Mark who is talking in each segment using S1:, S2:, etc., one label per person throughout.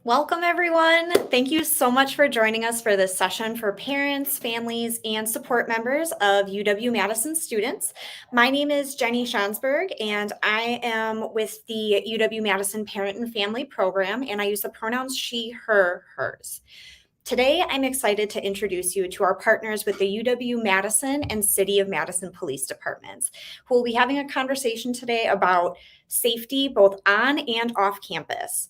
S1: Welcome, everyone. Thank you so much for joining us for this session for parents, families, and support members of UW-Madison students. My name is Jenny Schansberg, and I am with the UW-Madison Parent and Family Program, and I use the pronouns she, her, hers. Today, I'm excited to introduce you to our partners with the UW-Madison and City of Madison Police Departments, who will be having a conversation today about safety both on and off campus.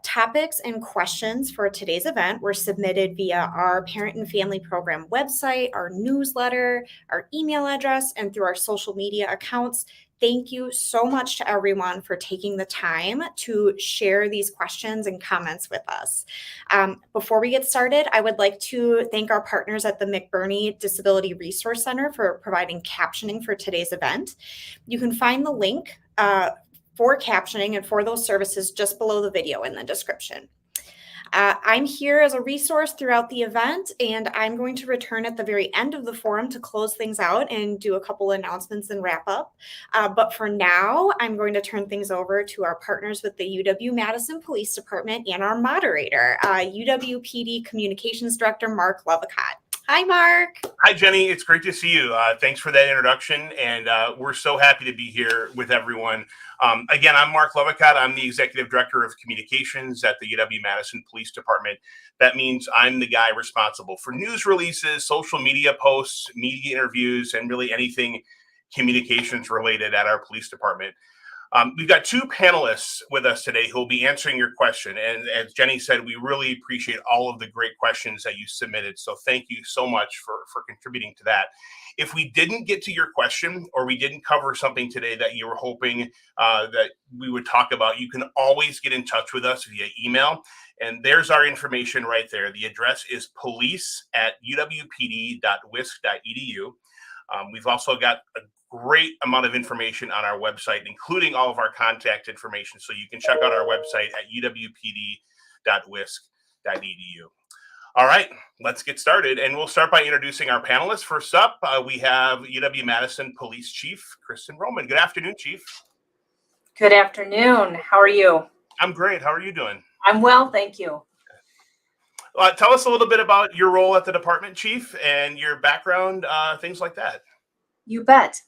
S1: Topics and questions for today's event were submitted via our Parent and Family Program website, our newsletter, our email address, and through our social media accounts. Thank you so much to everyone for taking the time to share these questions and comments with us. Before we get started, I would like to thank our partners at the McBurney Disability Resource Center for providing captioning for today's event. You can find the link for captioning and for those services just below the video in the description. I'm here as a resource throughout the event, and I'm going to return at the very end of the forum to close things out and do a couple announcements and wrap up. But for now, I'm going to turn things over to our partners with the UW-Madison Police Department and our moderator, UW-PD Communications Director, Mark Lovicott. Hi, Mark.
S2: Hi, Jenny. It's great to see you. Thanks for that introduction, and we're so happy to be here with everyone. Again, I'm Mark Lovicott. I'm the Executive Director of Communications at the UW-Madison Police Department. That means I'm the guy responsible for news releases, social media posts, media interviews, and really anything communications related at our police department. We've got two panelists with us today who will be answering your question. And as Jenny said, we really appreciate all of the great questions that you submitted. So thank you so much for contributing to that. If we didn't get to your question or we didn't cover something today that you were hoping that we would talk about, you can always get in touch with us via email. And there's our information right there. The address is police@uwpd.wisc.edu. We've also got a great amount of information on our website, including all of our contact information. So you can check out our website at uwpd.wisc.edu. All right, let's get started. And we'll start by introducing our panelists. First up, we have UW-Madison Police Chief Kristen Roman. Good afternoon, Chief.
S3: Good afternoon. How are you?
S2: I'm great. How are you doing?
S3: I'm well, thank you.
S2: Tell us a little bit about your role at the department, Chief, and your background, things like that.
S3: You bet.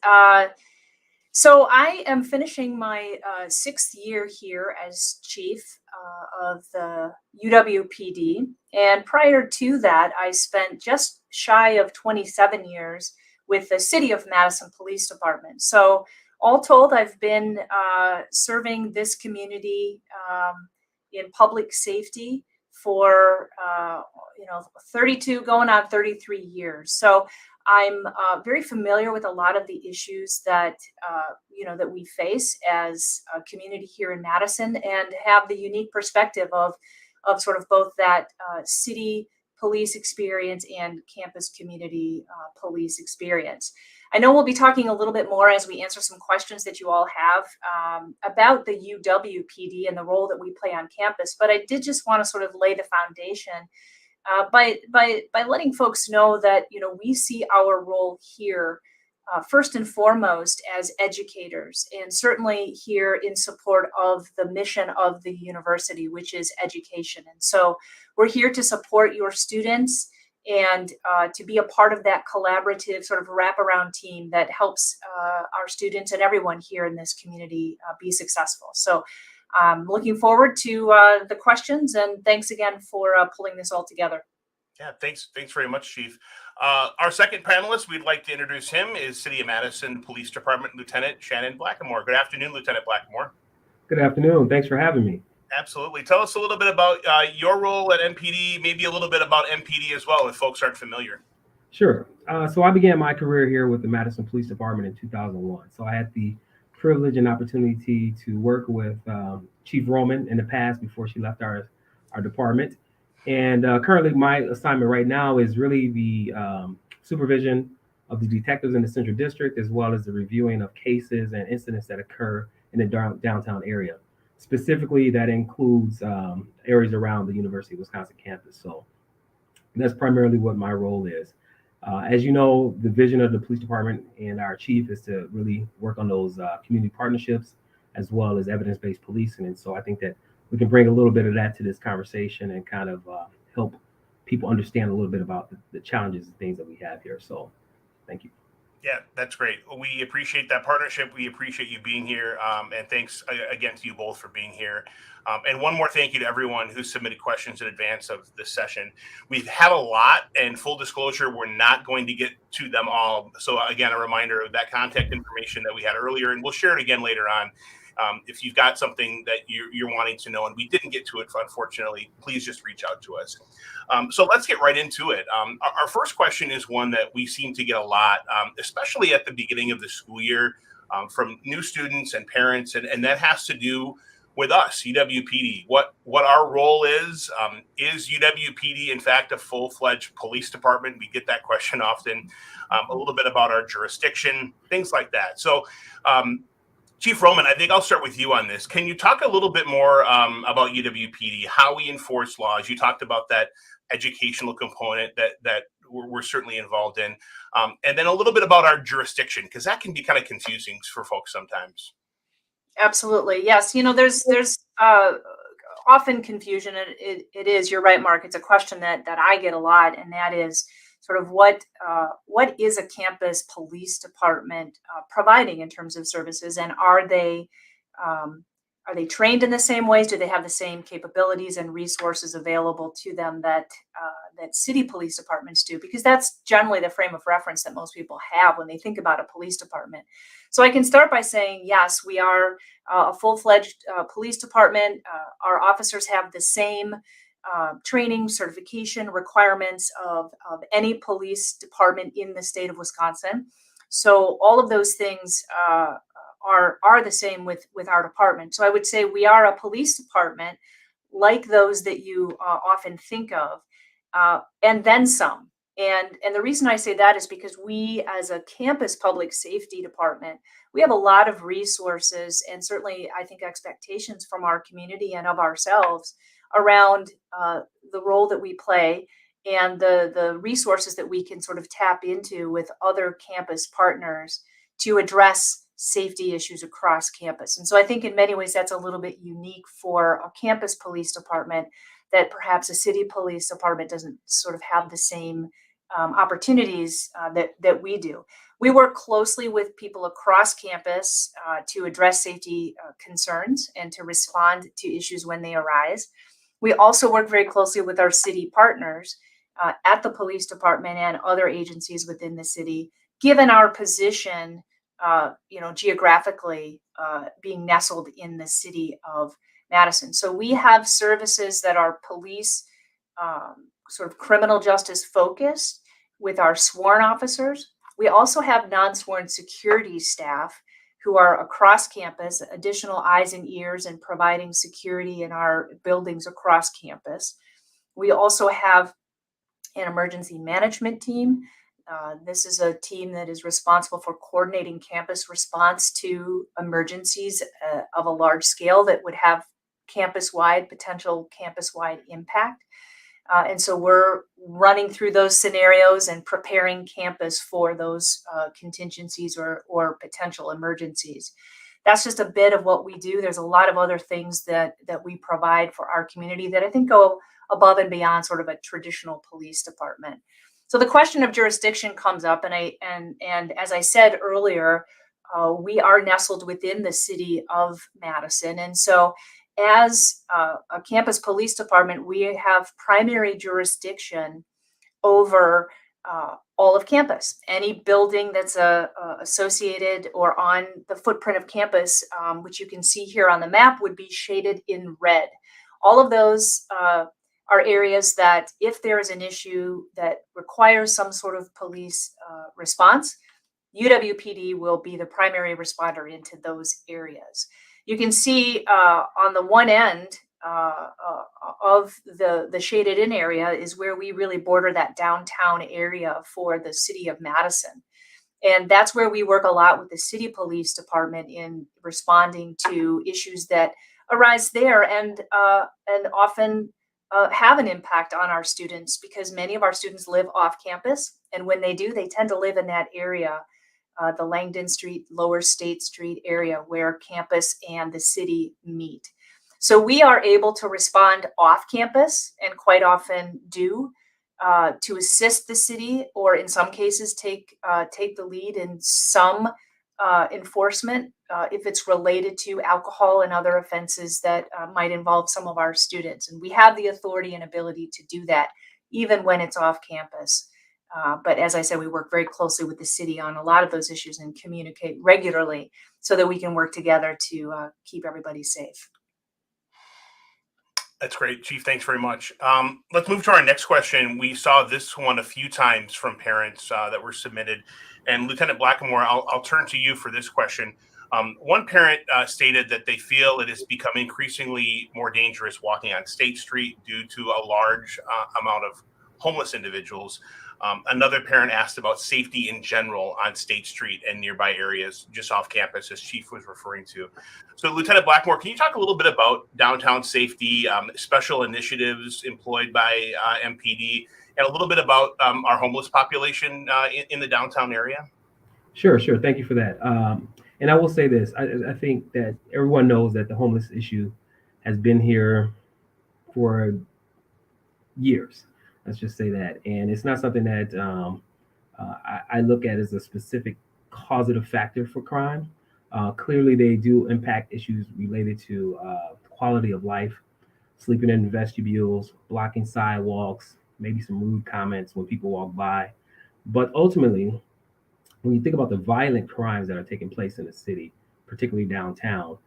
S3: So I am finishing my 6th year here as chief of the UW-PD. And prior to that, I spent just shy of 27 years with the City of Madison Police Department. So all told, I've been serving this community in public safety for 32 going on 33 years. So I'm very familiar with a lot of the issues that that we face as a community here in Madison, and have the unique perspective of sort of both that city police experience and campus community police experience. I know we'll be talking a little bit more as we answer some questions that you all have about the UW-PD and the role that we play on campus, but I did just want to sort of lay the foundation by letting folks know that we see our role here first and foremost as educators, and certainly here in support of the mission of the university, which is education. And so we're here to support your students and to be a part of that collaborative sort of wraparound team that helps our students and everyone here in this community be successful. So looking forward to the questions, and thanks again for pulling this all together.
S2: Yeah, thanks very much, Chief. Our second panelist, we'd like to introduce him, is City of Madison Police Department Lieutenant Shannon Blackamore. Good afternoon, Lieutenant Blackamore.
S4: Good afternoon. Thanks for having me.
S2: Absolutely. Tell us a little bit about your role at MPD, maybe a little bit about MPD as well, if folks aren't familiar.
S4: Sure. So I began my career here with the Madison Police Department in 2001. So I had the privilege and opportunity to work with Chief Roman in the past before she left our department. And currently my assignment right now is really the supervision of the detectives in the Central District, as well as the reviewing of cases and incidents that occur in the downtown area. Specifically, that includes areas around the University of Wisconsin campus. So that's primarily what my role is. As you know, the vision of the police department and our chief is to really work on those community partnerships, as well as evidence-based policing. And so I think that we can bring a little bit of that to this conversation and kind of help people understand a little bit about the challenges and things that we have here. So thank you.
S2: Yeah, that's great. We appreciate that partnership. We appreciate you being here. And thanks again to you both for being here. And one more thank you to everyone who submitted questions in advance of this session. We've had a lot, and full disclosure, we're not going to get to them all. So again, a reminder of that contact information that we had earlier, and we'll share it again later on. If you've got something that you're wanting to know and we didn't get to it, unfortunately, please just reach out to us. So let's get right into it. Our first question is one that we seem to get a lot, especially at the beginning of the school year, from new students and parents, and that has to do with us, UW-PD. What our role is UW-PD, in fact, a full-fledged police department? We get that question often. A little bit about our jurisdiction, things like that. So Chief Roman, I think I'll start with you on this. Can you talk a little bit more about UW-PD, how we enforce laws? You talked about that educational component that we're certainly involved in, and then a little bit about our jurisdiction, because that can be kind of confusing for folks sometimes.
S3: Absolutely. Yes. There's often confusion. It is, you're right, Mark. It's a question that I get a lot, and that is sort of what is a campus police department providing in terms of services, and are they trained in the same ways? Do they have the same capabilities and resources available to them that city police departments do? Because that's generally the frame of reference that most people have when they think about a police department. So I can start by saying, yes, we are a full-fledged police department. Our officers have the same training, certification requirements of any police department in the state of Wisconsin. So all of those things are the same with our department. So I would say we are a police department like those that you often think of, and then some. And the reason I say that is because we, as a campus public safety department, we have a lot of resources and certainly, I think, expectations from our community and of ourselves around the role that we play and the resources that we can sort of tap into with other campus partners to address safety issues across campus. And so I think in many ways that's a little bit unique for a campus police department, that perhaps a city police department doesn't sort of have the same opportunities that we do. We work closely with people across campus to address safety concerns and to respond to issues when they arise. We also work very closely with our city partners at the police department and other agencies within the city, given our position, geographically being nestled in the city of Madison. So we have services that are police, sort of criminal justice focused with our sworn officers. We also have non-sworn security staff who are across campus, additional eyes and ears and providing security in our buildings across campus. We also have an emergency management team. This is a team that is responsible for coordinating campus response to emergencies of a large scale that would have potential campus-wide impact. And so we're running through those scenarios and preparing campus for those contingencies or potential emergencies. That's just a bit of what we do. There's a lot of other things that we provide for our community that I think go above and beyond sort of a traditional police department. So the question of jurisdiction comes up, and as I said earlier, we are nestled within the city of Madison, and so as a campus police department, we have primary jurisdiction over all of campus. Any building that's associated or on the footprint of campus, which you can see here on the map, would be shaded in red. All of those are areas that if there is an issue that requires some sort of police response, UW-PD will be the primary responder into those areas. You can see on the one end of the shaded in area is where we really border that downtown area for the city of Madison. And that's where we work a lot with the city police department in responding to issues that arise there and often have an impact on our students, because many of our students live off campus. And when they do, they tend to live in that area, the Langdon Street, Lower State Street area where campus and the city meet. So we are able to respond off campus, and quite often do, to assist the city, or in some cases take the lead in some enforcement if it's related to alcohol and other offenses that might involve some of our students. And we have the authority and ability to do that even when it's off campus. But as I said, we work very closely with the city on a lot of those issues and communicate regularly so that we can work together to keep everybody safe.
S2: That's great, Chief. Thanks very much. Let's move to our next question. We saw this one a few times from parents that were submitted. And Lieutenant Blackamore, I'll turn to you for this question. One parent stated that they feel it has become increasingly more dangerous walking on State Street due to a large amount of homeless individuals. Another parent asked about safety in general on State Street and nearby areas just off campus, as Chief was referring to. So, Lieutenant Blackmore, can you talk a little bit about downtown safety, special initiatives employed by MPD, and a little bit about our homeless population in the downtown area?
S4: Sure. Thank you for that. And I will say this, I think that everyone knows that the homeless issue has been here for years. Let's just say that. And it's not something that I look at as a specific causative factor for crime. Clearly, they do impact issues related to quality of life, sleeping in vestibules, blocking sidewalks, maybe some rude comments when people walk by. But ultimately, when you think about the violent crimes that are taking place in the city, particularly downtown,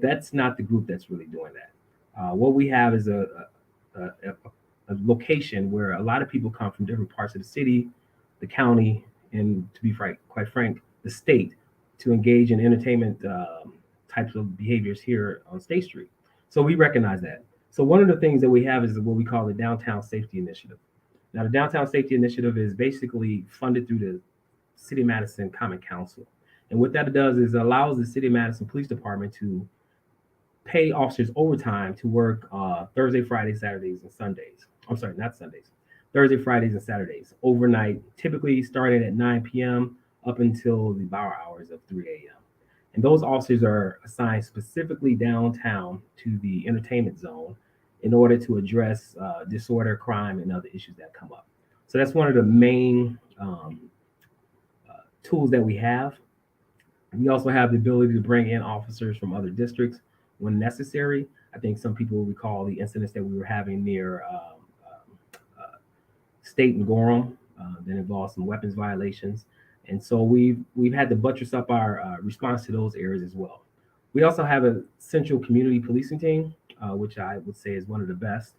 S4: that's not the group that's really doing that. What we have is a location where a lot of people come from different parts of the city, the county, and to be quite frank, the state, to engage in entertainment types of behaviors here on State Street. So we recognize that. So one of the things that we have is what we call the Downtown Safety Initiative. Now, the Downtown Safety Initiative is basically funded through the City of Madison Common Council. And what that does is allows the City of Madison Police Department to pay officers overtime to work Thursday, Fridays, Saturdays, and Sundays. I'm sorry, not Sundays. Thursday, Fridays, and Saturdays, overnight, typically starting at 9 p.m. up until the bar hours of 3 a.m. And those officers are assigned specifically downtown to the entertainment zone in order to address disorder, crime, and other issues that come up. So that's one of the main tools that we have. We also have the ability to bring in officers from other districts when necessary. I think some people recall the incidents that we were having near State and Gorham that involved some weapons violations. And so we've had to buttress up our response to those areas as well. We also have a central community policing team, which I would say is one of the best.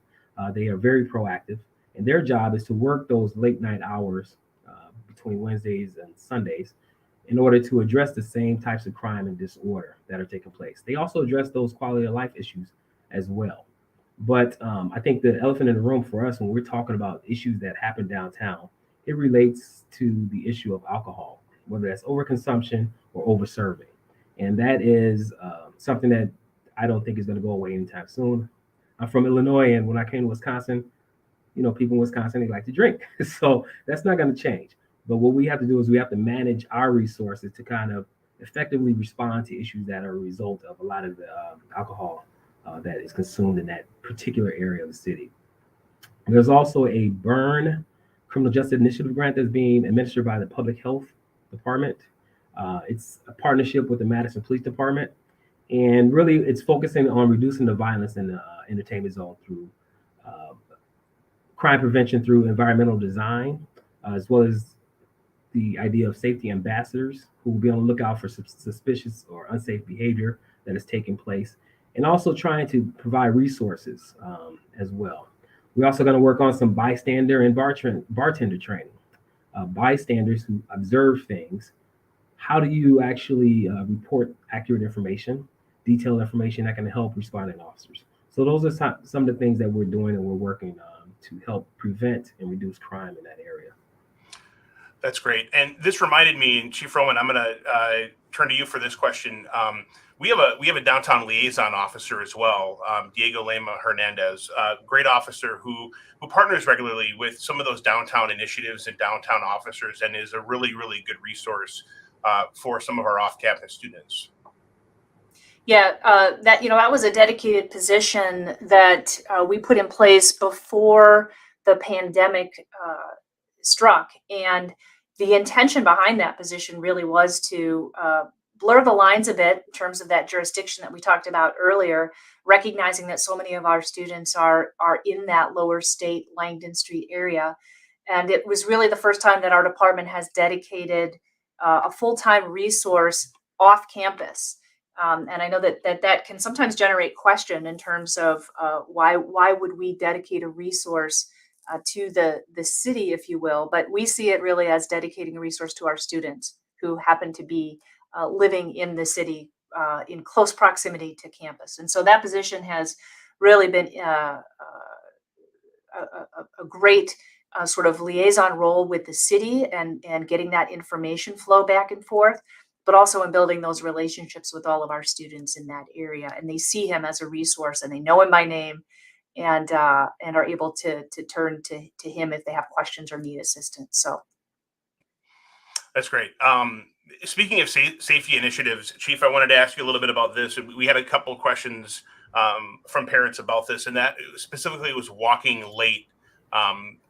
S4: They are very proactive, and their job is to work those late night hours between Wednesdays and Sundays in order to address the same types of crime and disorder that are taking place. They also address those quality of life issues as well. But I think the elephant in the room for us when we're talking about issues that happen downtown, it relates to the issue of alcohol, whether that's overconsumption or overserving. And that is something that I don't think is going to go away anytime soon. I'm from Illinois, and when I came to Wisconsin, people in Wisconsin, they like to drink. So that's not going to change. But what we have to do is we have to manage our resources to kind of effectively respond to issues that are a result of a lot of the alcohol that is consumed in that particular area of the city. There's also a BURN criminal justice initiative grant that's being administered by the Public Health Department. It's a partnership with the Madison Police Department. And really, it's focusing on reducing the violence in the entertainment zone through crime prevention through environmental design, as well as the idea of safety ambassadors who will be on the lookout for suspicious or unsafe behavior that is taking place, and also trying to provide resources as well. We're also going to work on some bystander and bartender training. Bystanders who observe things. How do you actually report accurate information, detailed information that can help responding officers? So those are some of the things that we're doing and we're working to help prevent and reduce crime in that area.
S2: That's great. And this reminded me, and Chief Rowan, I'm going to turn to you for this question. We have a downtown liaison officer as well, Diego Lema Hernandez, great officer who partners regularly with some of those downtown initiatives and downtown officers, and is a really, really good resource for some of our off-campus students.
S3: Yeah, that was a dedicated position that we put in place before the pandemic struck, and the intention behind that position really was to blur the lines a bit in terms of that jurisdiction that we talked about earlier, recognizing that so many of our students are in that lower state Langdon Street area, and it was really the first time that our department has dedicated a full-time resource off campus. And I know that can sometimes generate question in terms of why would we dedicate a resource to the city, if you will. But we see it really as dedicating a resource to our students who happen to be living in the city in close proximity to campus. And so that position has really been a great sort of liaison role with the city and getting that information flow back and forth, but also in building those relationships with all of our students in that area. And they see him as a resource, and they know him by name, and are able to turn to him if they have questions or need assistance. So
S2: That's great. Speaking of safety initiatives, Chief, I wanted to ask you a little bit about this. We had a couple of questions from parents about this, and that specifically was walking late,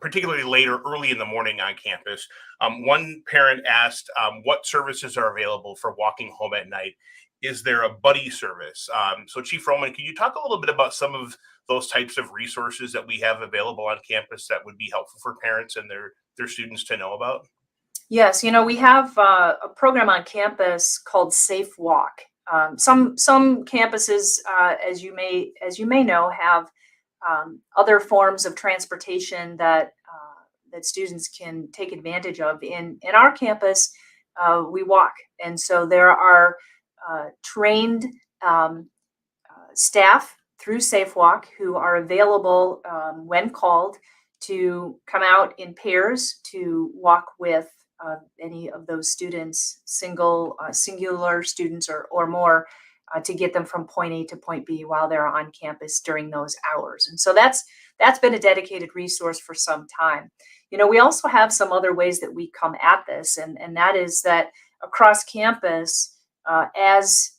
S2: particularly late or early in the morning on campus. One parent asked what services are available for walking home at night. Is there a buddy service? So Chief Roman, can you talk a little bit about some of those types of resources that we have available on campus that would be helpful for parents and their students to know about?
S3: yes, we have a program on campus called Safe Walk. Some campuses, as you may know, have other forms of transportation that students can take advantage of. In our campus, we walk, and so there are trained staff through Safe Walk who are available when called to come out in pairs to walk with any of those students, singular students or more, to get them from point A to point B while they're on campus during those hours. And so that's been a dedicated resource for some time. We also have some other ways that we come at this, and that is that across campus, as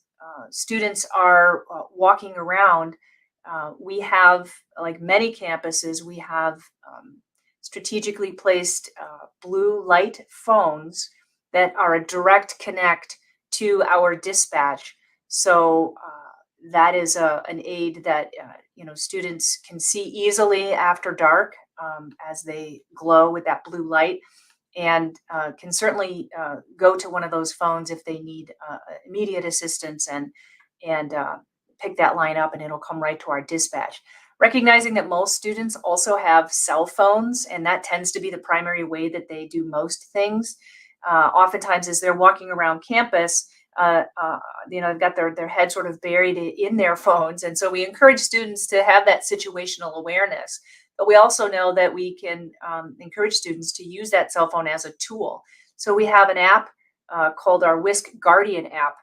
S3: students are walking around, we have, like many campuses, we have strategically placed blue light phones that are a direct connect to our dispatch. So that is an aid that students can see easily after dark as they glow with that blue light, and can certainly go to one of those phones if they need immediate assistance and pick that line up, and it'll come right to our dispatch. Recognizing that most students also have cell phones, and that tends to be the primary way that they do most things. Oftentimes, as they're walking around campus, they've got their head sort of buried in their phones. And so we encourage students to have that situational awareness. But we also know that we can encourage students to use that cell phone as a tool. So we have an app called our Whisk Guardian app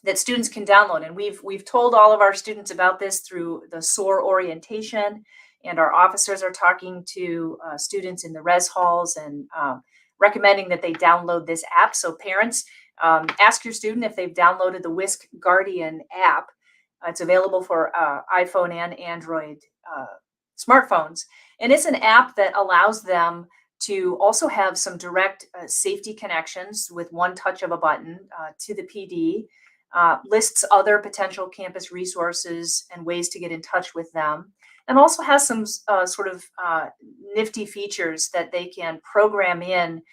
S3: that students can download. And we've told all of our students about this through the SOAR orientation, and our officers are talking to students in the res halls and recommending that they download this app. So parents, ask your student if they've downloaded the Whisk Guardian app. It's available for iPhone and Android smartphones. And it's an app that allows them to also have some direct safety connections with one touch of a button to the PD, lists other potential campus resources and ways to get in touch with them, and also has some sort of nifty features that they can program in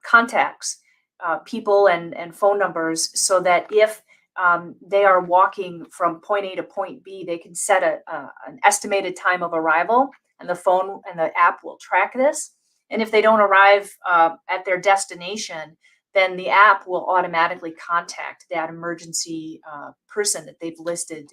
S3: contacts, people and phone numbers, so that if they are walking from point A to point B, they can set an estimated time of arrival, and the phone and the app will track this. And if they don't arrive at their destination, then the app will automatically contact that emergency person that they've listed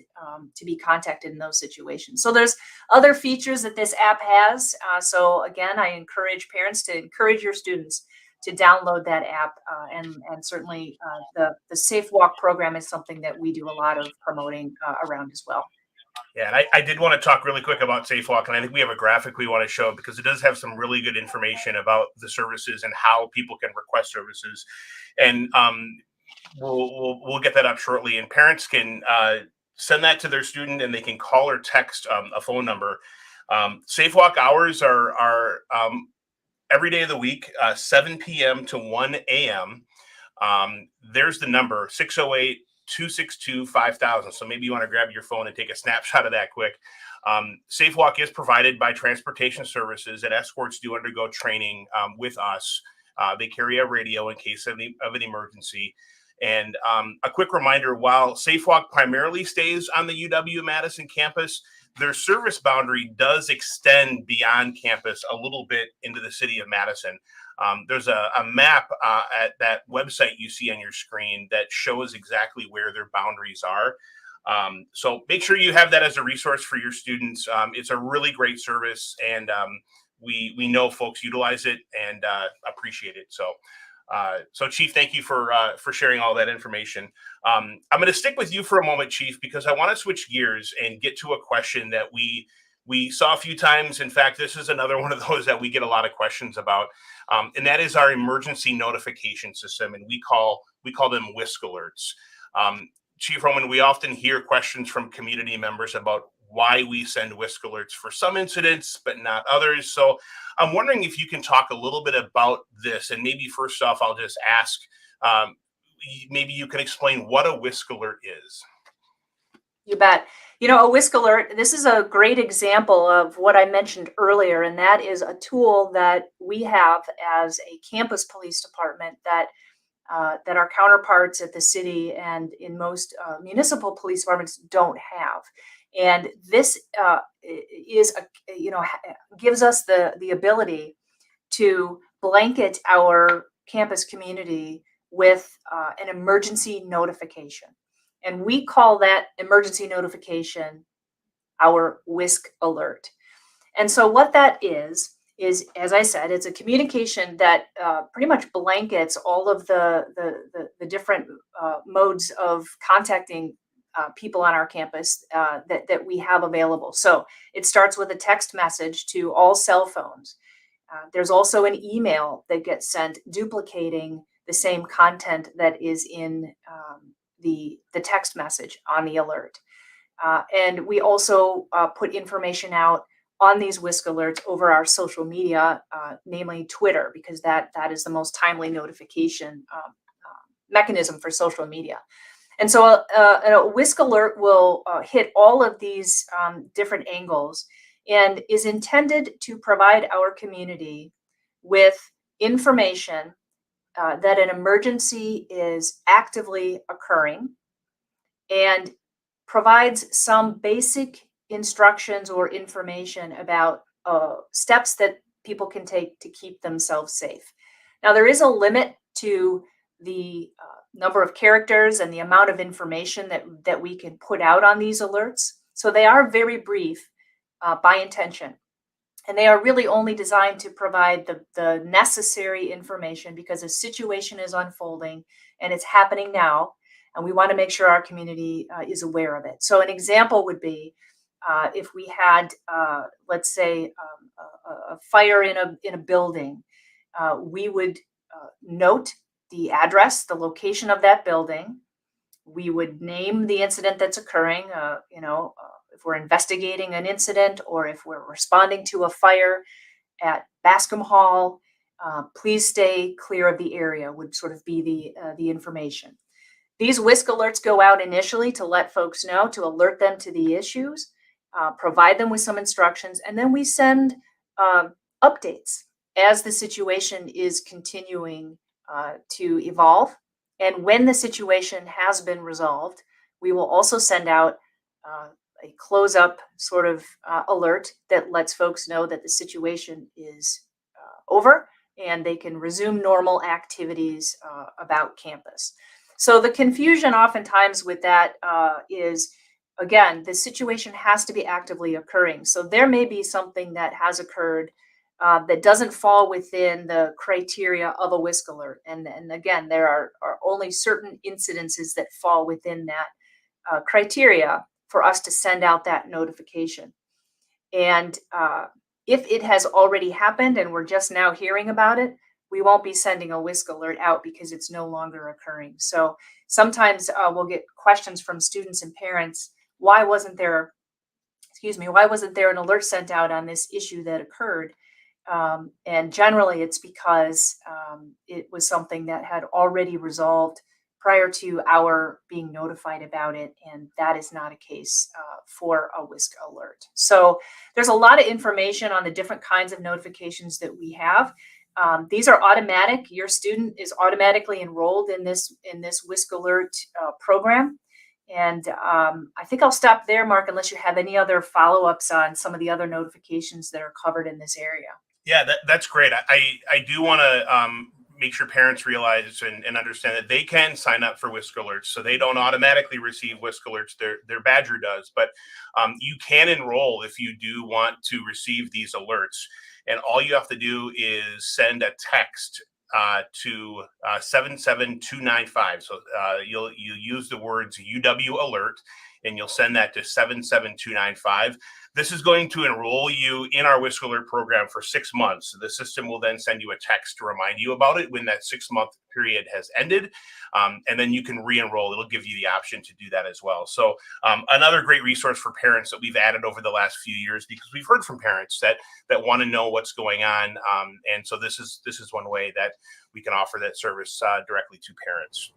S3: to be contacted in those situations. So there's other features that this app has. So again, I encourage parents to encourage your students to download that app, and certainly the Safe Walk program is something that we do a lot of promoting around as well.
S2: Yeah, and I did want to talk really quick about Safe Walk, and I think we have a graphic we want to show because it does have some really good information about the services and how people can request services. And We'll get that up shortly, and parents can send that to their student, and they can call or text a phone number. Safe walk hours are every day of the week, 7 p.m. to 1 a.m. There's the number 608-262-5000. So maybe you want to grab your phone and take a snapshot of that quick. Safe walk is provided by transportation services, and escorts do undergo training with us. They carry a radio in case of an emergency. And a quick reminder, while Safe Walk primarily stays on the UW-Madison campus, their service boundary does extend beyond campus a little bit into the city of Madison. There's a map at that website you see on your screen that shows exactly where their boundaries are. So make sure you have that as a resource for your students. It's a really great service, and we know folks utilize it and appreciate it. So Chief, thank you for sharing all that information. I'm going to stick with you for a moment, Chief, because I want to switch gears and get to a question that we saw a few times. In fact, this is another one of those that we get a lot of questions about, and that is our emergency notification system, and we call them WISC alerts. Chief Roman, we often hear questions from community members about why we send WISC alerts for some incidents, but not others. So I'm wondering if you can talk a little bit about this. And maybe first off, I'll just ask, maybe you can explain what a WISC alert is.
S3: You bet. You know, a WISC alert, this is a great example of what I mentioned earlier, and that is a tool that we have as a campus police department that our counterparts at the city and in most municipal police departments don't have. And this gives us the ability to blanket our campus community with an emergency notification. And we call that emergency notification our WISC alert. And so what that is, as I said, it's a communication that pretty much blankets all of the different modes of contacting people on our campus that we have available. So it starts with a text message to all cell phones. There's also an email that gets sent duplicating the same content that is in the text message on the alert. And we also put information out on these WISC alerts over our social media, namely Twitter, because that is the most timely notification mechanism for social media. And so a WISC alert will hit all of these different angles and is intended to provide our community with information that an emergency is actively occurring and provides some basic instructions or information about steps that people can take to keep themselves safe. Now, there is a limit to the number of characters and the amount of information that we can put out on these alerts. So they are very brief by intention. And they are really only designed to provide the necessary information because a situation is unfolding and it's happening now. And we want to make sure our community is aware of it. So an example would be if we had, let's say, a fire in a building, we would note the address, the location of that building. We would name the incident that's occurring, if we're investigating an incident or if we're responding to a fire at Bascom Hall, please stay clear of the area would sort of be the information. These WISC alerts go out initially to let folks know, to alert them to the issues, provide them with some instructions, and then we send updates as the situation is continuing to evolve. And when the situation has been resolved, we will also send out a close-up sort of alert that lets folks know that the situation is over and they can resume normal activities about campus. So the confusion oftentimes with that is, again, the situation has to be actively occurring. So there may be something that has occurred that doesn't fall within the criteria of a WISC alert. And again, there are only certain incidences that fall within that criteria for us to send out that notification. And if it has already happened and we're just now hearing about it, we won't be sending a whisk alert out because it's no longer occurring. So sometimes we'll get questions from students and parents, why wasn't there an alert sent out on this issue that occurred? And generally it's because it was something that had already resolved prior to our being notified about it, and that is not a case for a whisk alert. So there's a lot of information on the different kinds of notifications that we have. These are automatic. Your student is automatically enrolled in this whisk alert program. And I think I'll stop there, Mark, unless you have any other follow-ups on some of the other notifications that are covered in this area.
S2: Yeah, that's great. I do want to make sure parents realize and understand that they can sign up for whisk alerts, so they don't automatically receive whisk alerts. Their Badger does, but you can enroll if you do want to receive these alerts. And all you have to do is send a text to 77295. So you'll use the words UW alert, and you'll send that to 77295. This is going to enroll you in our Whisk Alert program for 6 months. The system will then send you a text to remind you about it when that 6-month period has ended. And then you can re-enroll. It'll give you the option to do that as well. So another great resource for parents that we've added over the last few years, because we've heard from parents that want to know what's going on. And so this is one way that we can offer that service directly to parents.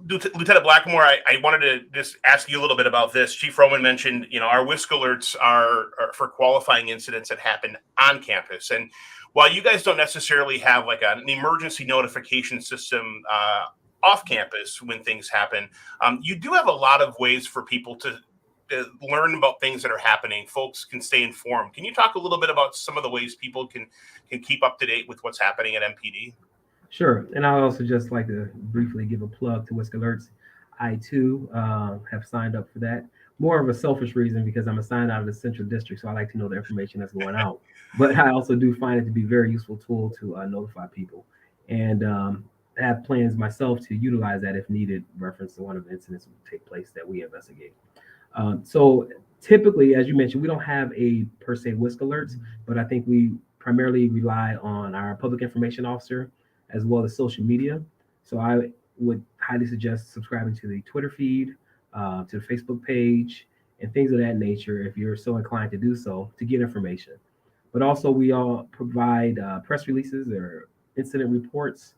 S2: Lieutenant Blackmore, I wanted to just ask you a little bit about this. Chief Roman mentioned, our whisk alerts are for qualifying incidents that happen on campus. And while you guys don't necessarily have like an emergency notification system off campus when things happen, you do have a lot of ways for people to learn about things that are happening. Folks can stay informed. Can you talk a little bit about some of the ways people can keep up to date with what's happening at MPD?
S4: Sure. And I would also just like to briefly give a plug to Whisk Alerts. I too have signed up for that. More of a selfish reason because I'm assigned out of the Central District, so I like to know the information that's going out. But I also do find it to be a very useful tool to notify people, and have plans myself to utilize that if needed. Reference to one of the incidents that will take place that we investigate. So typically, as you mentioned, we don't have a per se Whisk Alerts, but I think we primarily rely on our public information officer as well as social media. So I would highly suggest subscribing to the Twitter feed, to the Facebook page, and things of that nature if you're so inclined to do so to get information. But also we all provide press releases or incident reports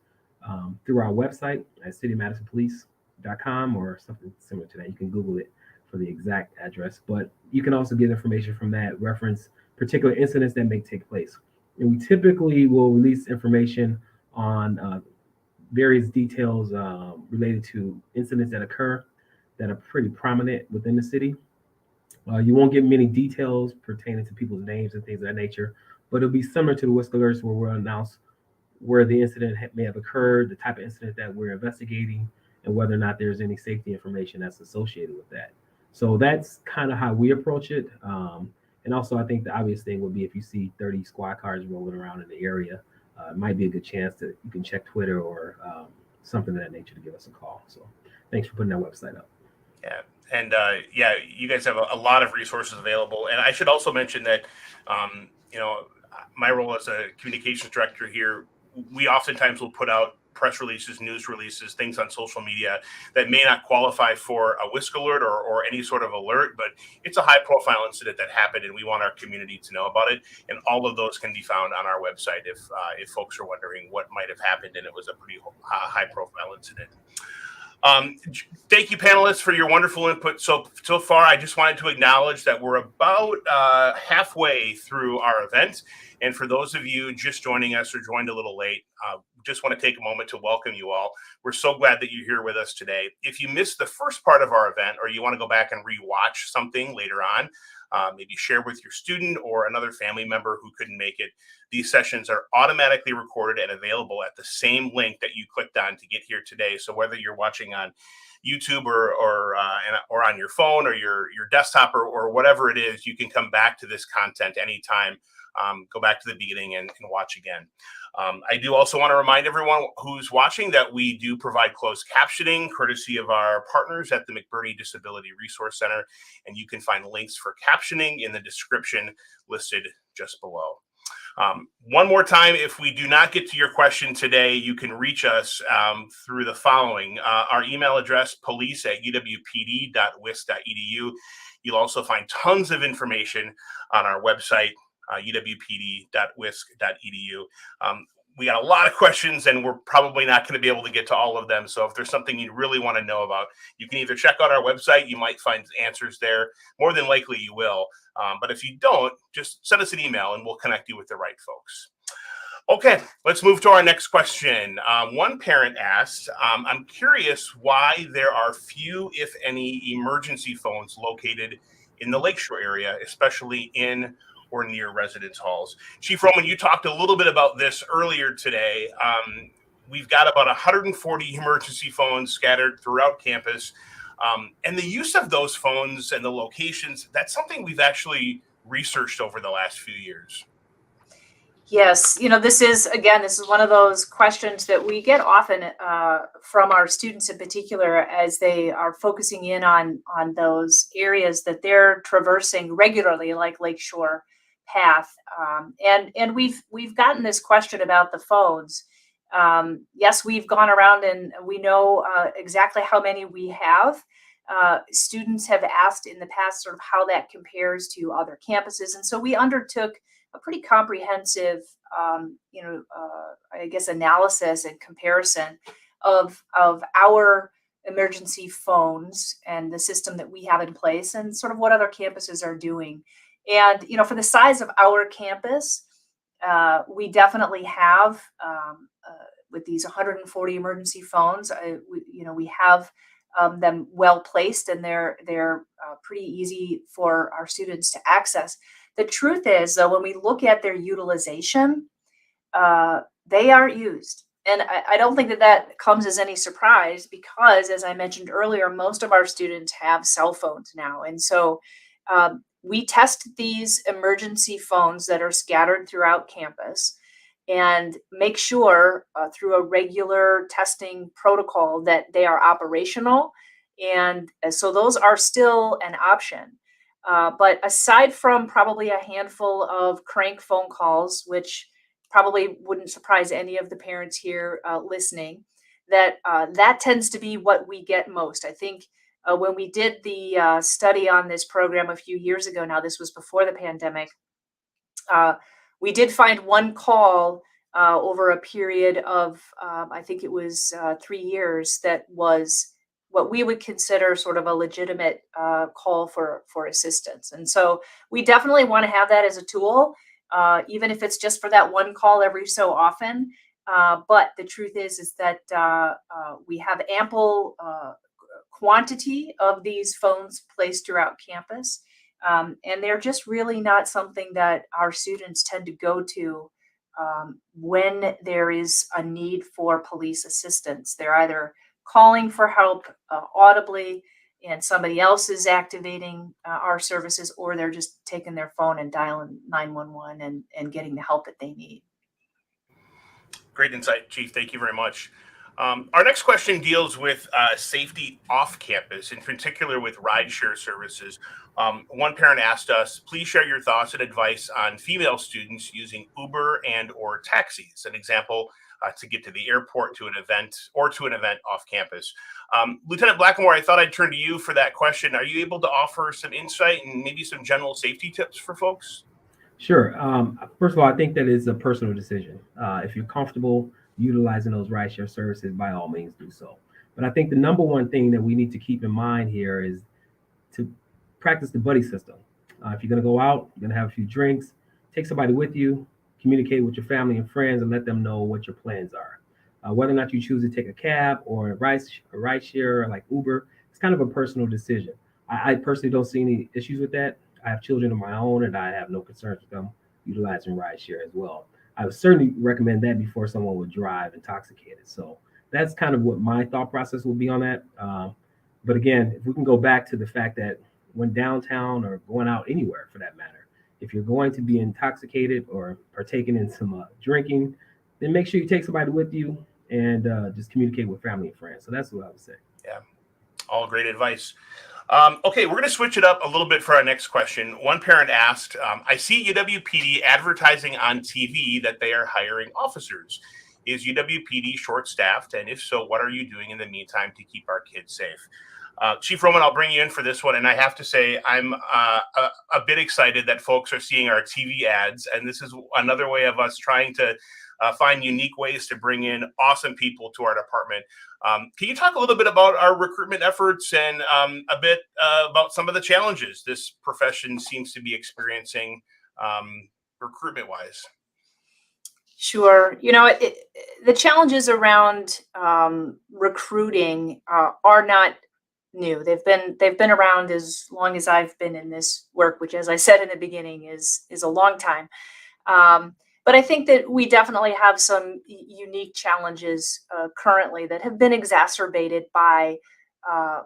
S4: through our website at cityofmadisonpolice.com or something similar to that. You can Google it for the exact address, but you can also get information from that, reference particular incidents that may take place. And we typically will release information on various details related to incidents that occur that are pretty prominent within the city. You won't get many details pertaining to people's names and things of that nature, but it'll be similar to the Whisk Alerts where we'll announce where the incident may have occurred, the type of incident that we're investigating, and whether or not there's any safety information that's associated with that. So that's kind of how we approach it. And also I think the obvious thing would be if you see 30 squad cars rolling around in the area, it might be a good chance that you can check Twitter or something of that nature to give us a call. So thanks for putting that website up.
S2: Yeah. And you guys have a lot of resources available. And I should also mention that, my role as a communications director here, we oftentimes will put out press releases, news releases, things on social media that may not qualify for a whisk alert or any sort of alert, but it's a high profile incident that happened and we want our community to know about it. And all of those can be found on our website if folks are wondering what might have happened and it was a pretty high profile incident. Thank you, panelists, for your wonderful input so far. I just wanted to acknowledge that we're about halfway through our event. And for those of you just joining us or joined a little late, just want to take a moment to welcome you all. We're so glad that you're here with us today. If you missed the first part of our event or you want to go back and rewatch something later on, maybe share with your student or another family member who couldn't make it, these sessions are automatically recorded and available at the same link that you clicked on to get here today. So whether you're watching on YouTube or on your phone or your desktop or whatever it is, you can come back to this content anytime. Go back to the beginning and watch again. I do also want to remind everyone who's watching that we do provide closed captioning courtesy of our partners at the McBurney Disability Resource Center, and you can find links for captioning in the description listed just below. One more time, if we do not get to your question today, you can reach us through the following. Our email address, police@uwpd.wisc.edu. You'll also find tons of information on our website, uwpd.wisc.edu. We got a lot of questions, and we're probably not going to be able to get to all of them. So if there's something you really want to know about, you can either check out our website. You might find answers there. More than likely you will. But if you don't, just send us an email and we'll connect you with the right folks. Okay, let's move to our next question. One parent asked, I'm curious why there are few, if any, emergency phones located in the Lakeshore area, especially in or near residence halls. Chief Roman, you talked a little bit about this earlier today. We've got about 140 emergency phones scattered throughout campus. And the use of those phones and the locations, that's something we've actually researched over the last few years.
S3: Yes, this is one of those questions that we get often from our students in particular as they are focusing in on those areas that they're traversing regularly, like Lakeshore Path. And we've gotten this question about the phones. Yes, we've gone around and we know exactly how many we have. Students have asked in the past sort of how that compares to other campuses. And so we undertook a pretty comprehensive, analysis and comparison of our emergency phones and the system that we have in place and sort of what other campuses are doing. And, for the size of our campus, we definitely have, with these 140 emergency phones, we have them well placed, and they're pretty easy for our students to access. The truth is, though, when we look at their utilization, they aren't used. And I don't think that comes as any surprise because, as I mentioned earlier, most of our students have cell phones now. And so we test these emergency phones that are scattered throughout campus and make sure through a regular testing protocol that they are operational. And so those are still an option. But aside from probably a handful of crank phone calls, which probably wouldn't surprise any of the parents here listening, that tends to be what we get most. I think when we did the study on this program a few years ago, now this was before the pandemic, we did find one call over a period of, I think it was 3 years, that was what we would consider sort of a legitimate call for assistance. And so we definitely want to have that as a tool, even if it's just for that one call every so often. But the truth is that we have ample quantity of these phones placed throughout campus. And they're just really not something that our students tend to go to when there is a need for police assistance. They're either calling for help audibly and somebody else is activating our services, or they're just taking their phone and dialing 911 and getting the help that they need.
S2: Great insight, Chief. Thank you very much. Our next question deals with safety off campus, in particular with rideshare services. One parent asked us, please share your thoughts and advice on female students using Uber and or taxis, an example to get to the airport, to an event off campus. Lieutenant Blackamore, I thought I'd turn to you for that question. Are you able to offer some insight and maybe some general safety tips for folks?
S4: Sure. First of all, I think that is a personal decision. If you're comfortable utilizing those rideshare services, by all means do so. But I think the number one thing that we need to keep in mind here is to practice the buddy system. If you're going to go out, you're going to have a few drinks, take somebody with you, communicate with your family and friends, and let them know what your plans are. Whether or not you choose to take a cab or a rideshare like Uber, it's kind of a personal decision. I personally don't see any issues with that. I have children of my own, and I have no concerns with them utilizing rideshare as well. I would certainly recommend that before someone would drive intoxicated. So that's kind of what my thought process will be on that. But again, if we can go back to the fact that when downtown or going out anywhere for that matter, if you're going to be intoxicated or partaking in some drinking, then make sure you take somebody with you and just communicate with family and friends. So that's what I would say.
S2: Yeah, all great advice. Okay, we're going to switch it up a little bit for our next question. One parent asked, I see UW-PD advertising on TV that they are hiring officers. Is UW-PD short-staffed? And if so, what are you doing in the meantime to keep our kids safe? Chief Roman, I'll bring you in for this one. And I have to say, I'm a bit excited that folks are seeing our TV ads. And this is another way of us trying to find unique ways to bring in awesome people to our department. Can you talk a little bit about our recruitment efforts and a bit about some of the challenges this profession seems to be experiencing recruitment-wise?
S3: Sure. The challenges around recruiting are not new. They've been around as long as I've been in this work, which, as I said in the beginning, is a long time. But I think that we definitely have some unique challenges currently that have been exacerbated by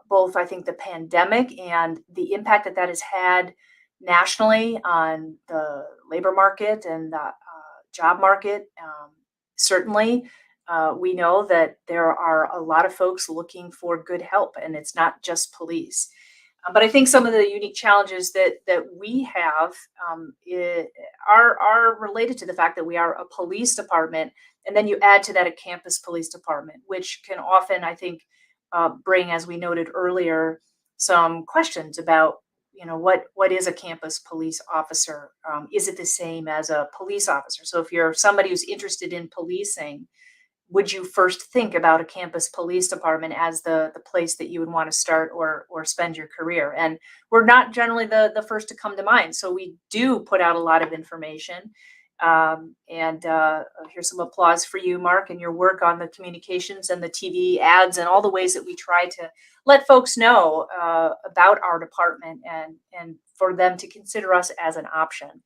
S3: both, I think, the pandemic and the impact that has had nationally on the labor market and the job market. Certainly, we know that there are a lot of folks looking for good help, and it's not just police. But I think some of the unique challenges that we have are related to the fact that we are a police department, and then you add to that a campus police department, which can often, I think, bring, as we noted earlier, some questions about what is a campus police officer? Is it the same as a police officer? So if you're somebody who's interested in policing, would you first think about a campus police department as the place that you would want to start or spend your career? And we're not generally the first to come to mind. So we do put out a lot of information. And here's some applause for you, Mark, and your work on the communications and the TV ads and all the ways that we try to let folks know about our department and for them to consider us as an option.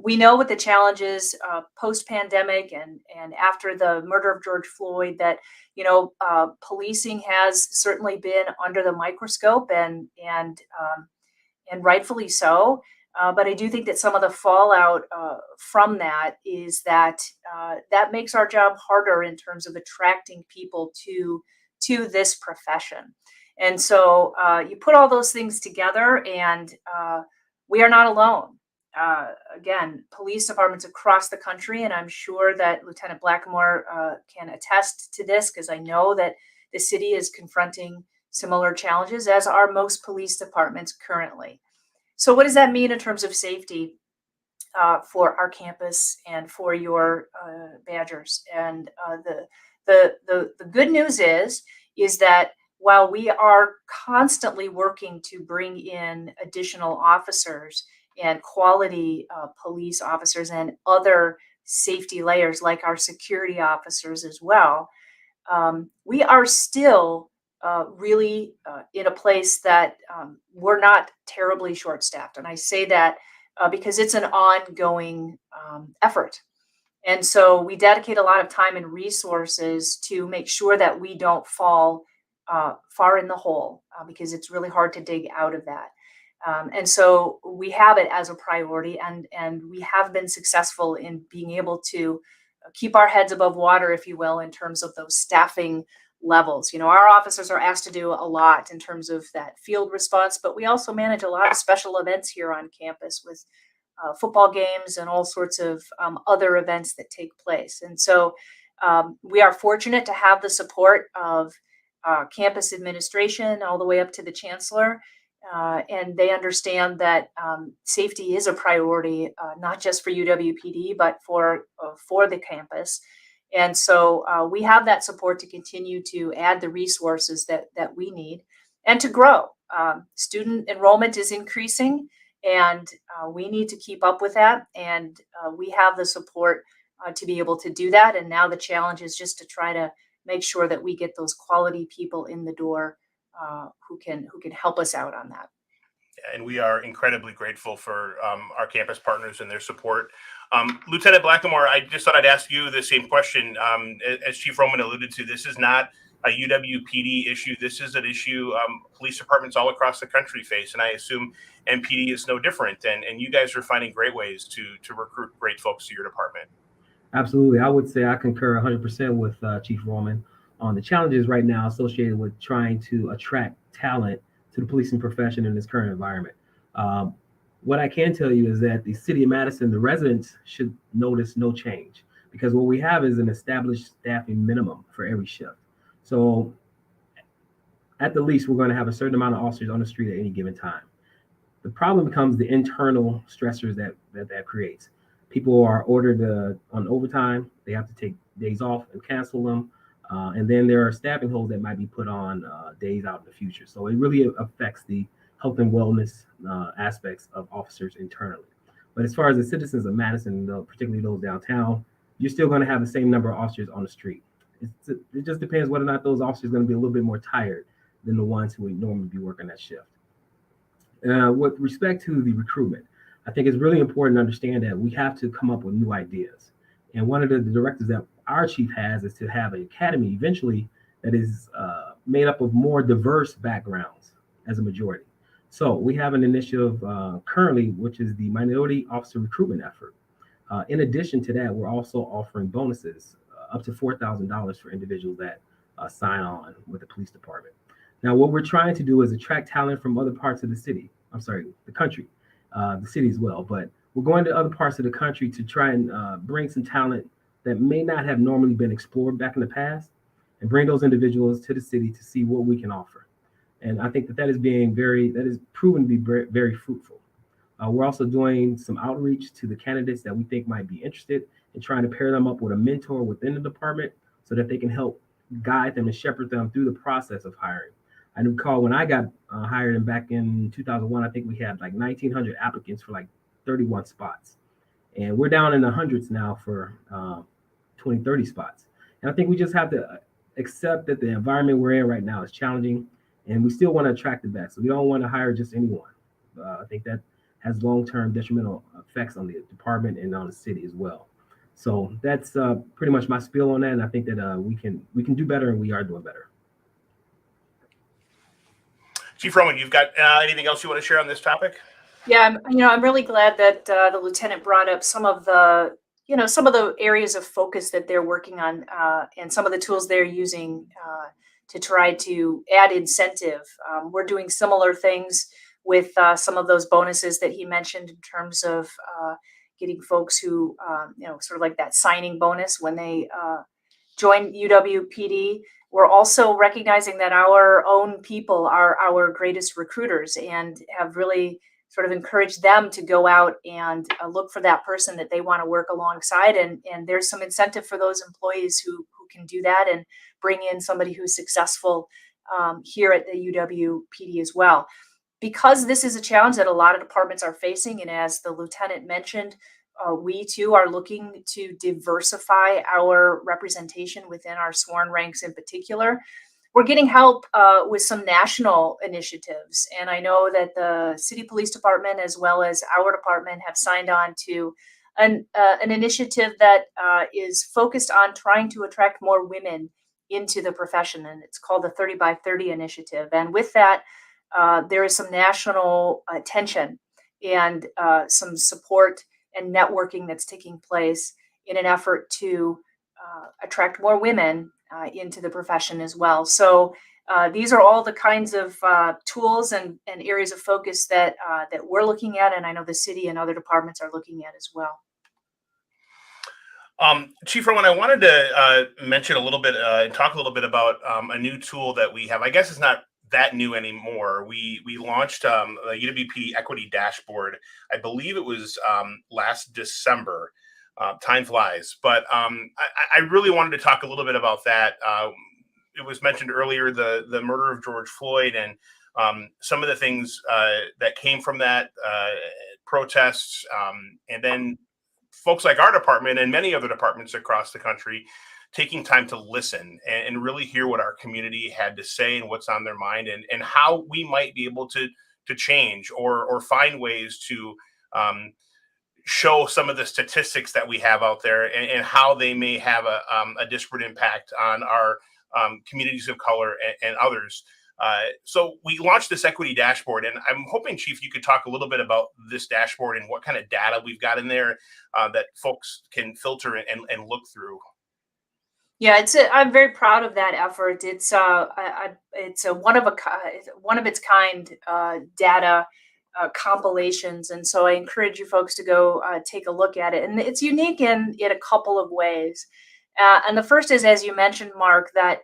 S3: We know what the challenges post-pandemic and after the murder of George Floyd that policing has certainly been under the microscope and rightfully so. But I do think that some of the fallout from that is that that makes our job harder in terms of attracting people to this profession. And so you put all those things together, and we are not alone. Again, police departments across the country, and I'm sure that Lieutenant Blackamore can attest to this because I know that the city is confronting similar challenges, as are most police departments currently. So what does that mean in terms of safety for our campus and for your Badgers? And the good news is that while we are constantly working to bring in additional officers and quality police officers and other safety layers like our security officers as well, we are still really in a place that we're not terribly short-staffed. And I say that because it's an ongoing effort. And so we dedicate a lot of time and resources to make sure that we don't fall far in the hole because it's really hard to dig out of that. And so we have it as a priority, and we have been successful in being able to keep our heads above water, if you will, in terms of those staffing levels. Our officers are asked to do a lot in terms of that field response, but we also manage a lot of special events here on campus with football games and all sorts of other events that take place. And so we are fortunate to have the support of campus administration all the way up to the chancellor. And they understand that safety is a priority, not just for UW-PD, but for the campus. And so we have that support to continue to add the resources that we need and to grow. Student enrollment is increasing, and we need to keep up with that. And we have the support to be able to do that. And now the challenge is just to try to make sure that we get those quality people in the door who can help us out on that.
S2: And we are incredibly grateful for our campus partners and their support. Lieutenant Blackamore, I just thought I'd ask you the same question. As Chief Roman alluded to, this is not a UW-PD issue. This is an issue police departments all across the country face, and I assume MPD is no different. And you guys are finding great ways to recruit great folks to your department.
S4: Absolutely. I would say I concur 100% with Chief Roman on the challenges right now associated with trying to attract talent to the policing profession in this current environment. What I can tell you is that the city of Madison, the residents should notice no change, because what we have is an established staffing minimum for every shift. So at the least, we're going to have a certain amount of officers on the street at any given time. The problem becomes the internal stressors that creates. People are ordered on overtime. They have to take days off and cancel them. And then there are staffing holes that might be put on days out in the future. So it really affects the health and wellness aspects of officers internally. But as far as the citizens of Madison, particularly those downtown, you're still going to have the same number of officers on the street. It just depends whether or not those officers are going to be a little bit more tired than the ones who would normally be working that shift. With respect to the recruitment, I think it's really important to understand that we have to come up with new ideas. And one of the directives that our chief has is to have an academy eventually that is made up of more diverse backgrounds as a majority. So we have an initiative currently, which is the minority officer recruitment effort. In addition to that, we're also offering bonuses up to $4,000 for individuals that sign on with the police department. Now, what we're trying to do is attract talent from other parts of the country, the city as well. But we're going to other parts of the country to try and bring some talent that may not have normally been explored back in the past, and bring those individuals to the city to see what we can offer. And I think that is proven to be very, very fruitful. We're also doing some outreach to the candidates that we think might be interested in trying to pair them up with a mentor within the department so that they can help guide them and shepherd them through the process of hiring. I recall when I got hired and back in 2001, I think we had like 1,900 applicants for like 31 spots. And we're down in the hundreds now for 20, 30 spots. And I think we just have to accept that the environment we're in right now is challenging, and we still want to attract the best. So we don't want to hire just anyone. I think that has long-term detrimental effects on the department and on the city as well. So that's pretty much my spiel on that. And I think that we can do better, and we are doing better.
S2: Chief Roman, you've got anything else you want to share on this topic?
S3: Yeah, I'm really glad that the lieutenant brought up some of the areas of focus that they're working on, and some of the tools they're using to try to add incentive. We're doing similar things with some of those bonuses that he mentioned in terms of getting folks who, sort of like that signing bonus when they join UW-PD. We're also recognizing that our own people are our greatest recruiters, and have really sort of encouraged them to go out and look for that person that they want to work alongside. And there's some incentive for those employees who can do that and bring in somebody who's successful here at the UW-PD as well. Because this is a challenge that a lot of departments are facing, and as the lieutenant mentioned, we too are looking to diversify our representation within our sworn ranks in particular. We're getting help with some national initiatives. And I know that the city police department, as well as our department, have signed on to an initiative that is focused on trying to attract more women into the profession. And it's called the 30 by 30 initiative. And with that, there is some national attention and some support and networking that's taking place in an effort to attract more women into the profession as well. So these are all the kinds of tools and areas of focus that we're looking at, and I know the city and other departments are looking at as well.
S2: Chief Rowan, I wanted to mention a little bit and talk a little bit about a new tool that we have. I guess it's not that new anymore. We launched a UWP Equity Dashboard. I believe it was last December. Time flies, but I really wanted to talk a little bit about that. It was mentioned earlier, the murder of George Floyd, and some of the things that came from that, protests, and then folks like our department and many other departments across the country taking time to listen and really hear what our community had to say and what's on their mind, and how we might be able to change or find ways to show some of the statistics that we have out there, and how they may have a disparate impact on our communities of color and others. So we launched this equity dashboard, and I'm hoping, Chief, you could talk a little bit about this dashboard and what kind of data we've got in there that folks can filter and look through.
S3: Yeah, I'm very proud of that effort. It's it's a one of its kind data compilations, and so I encourage you folks to go take a look at it. And it's unique in a couple of ways. And the first is, as you mentioned, Mark, that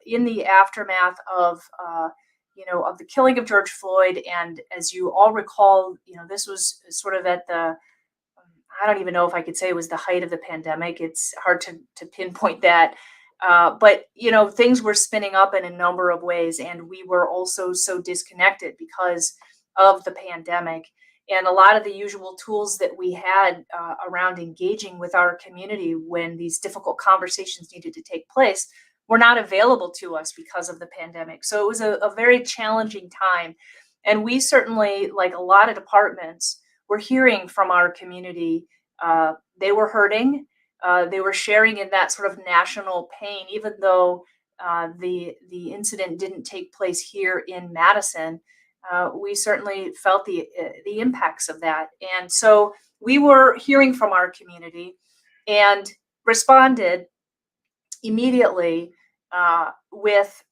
S3: in the aftermath of of the killing of George Floyd, and as you all recall, this was sort of at the I don't even know if I could say it was the height of the pandemic. It's hard to pinpoint that. But things were spinning up in a number of ways, and we were also so disconnected because of the pandemic. And a lot of the usual tools that we had around engaging with our community when these difficult conversations needed to take place were not available to us because of the pandemic. So it was a very challenging time. And we certainly, like a lot of departments, were hearing from our community. They were hurting. They were sharing in that sort of national pain, even though the incident didn't take place here in Madison. We certainly felt the impacts of that, and so we were hearing from our community and responded immediately with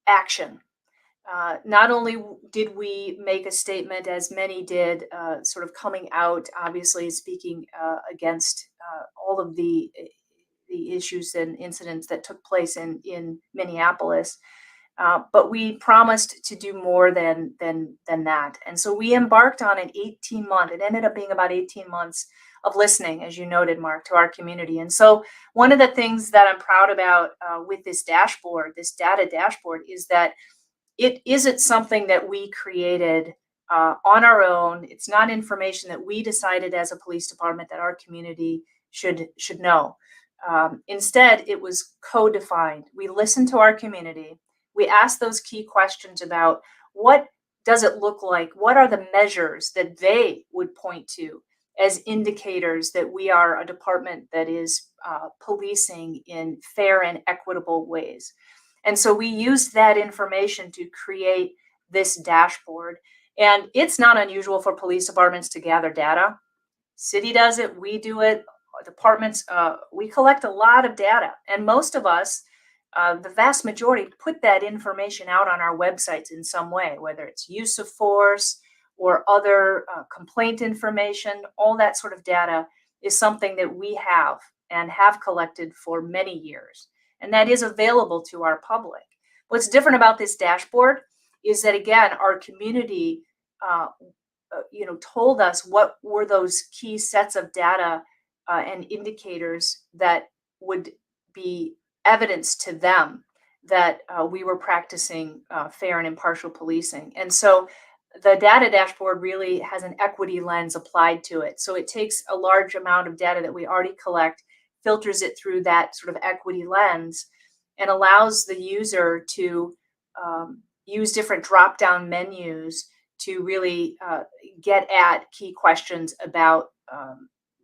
S3: action. Not only did we make a statement, as many did, sort of coming out, obviously speaking against all of the issues and incidents that took place in Minneapolis, but we promised to do more than that. And so we embarked on an 18-month. It ended up being about 18 months of listening, as you noted, Mark, to our community. And so one of the things that I'm proud about with this dashboard, this data dashboard, is that it isn't something that we created on our own. It's not information that we decided as a police department that our community should know. Instead, it was co-defined. We listened to our community. We asked those key questions about what does it look like? What are the measures that they would point to as indicators that we are a department that is policing in fair and equitable ways? And so we used that information to create this dashboard. And it's not unusual for police departments to gather data. City does it, we do it, departments, we collect a lot of data. And most of us, the vast majority, put that information out on our websites in some way, whether it's use of force or other complaint information. All that sort of data is something that we have and have collected for many years. And that is available to our public. What's different about this dashboard is that, again, our community, told us what were those key sets of data and indicators that would be evidence to them that we were practicing fair and impartial policing. And so the data dashboard really has an equity lens applied to it. So it takes a large amount of data that we already collect, filters it through that sort of equity lens, and allows the user to use different drop-down menus to really get at key questions about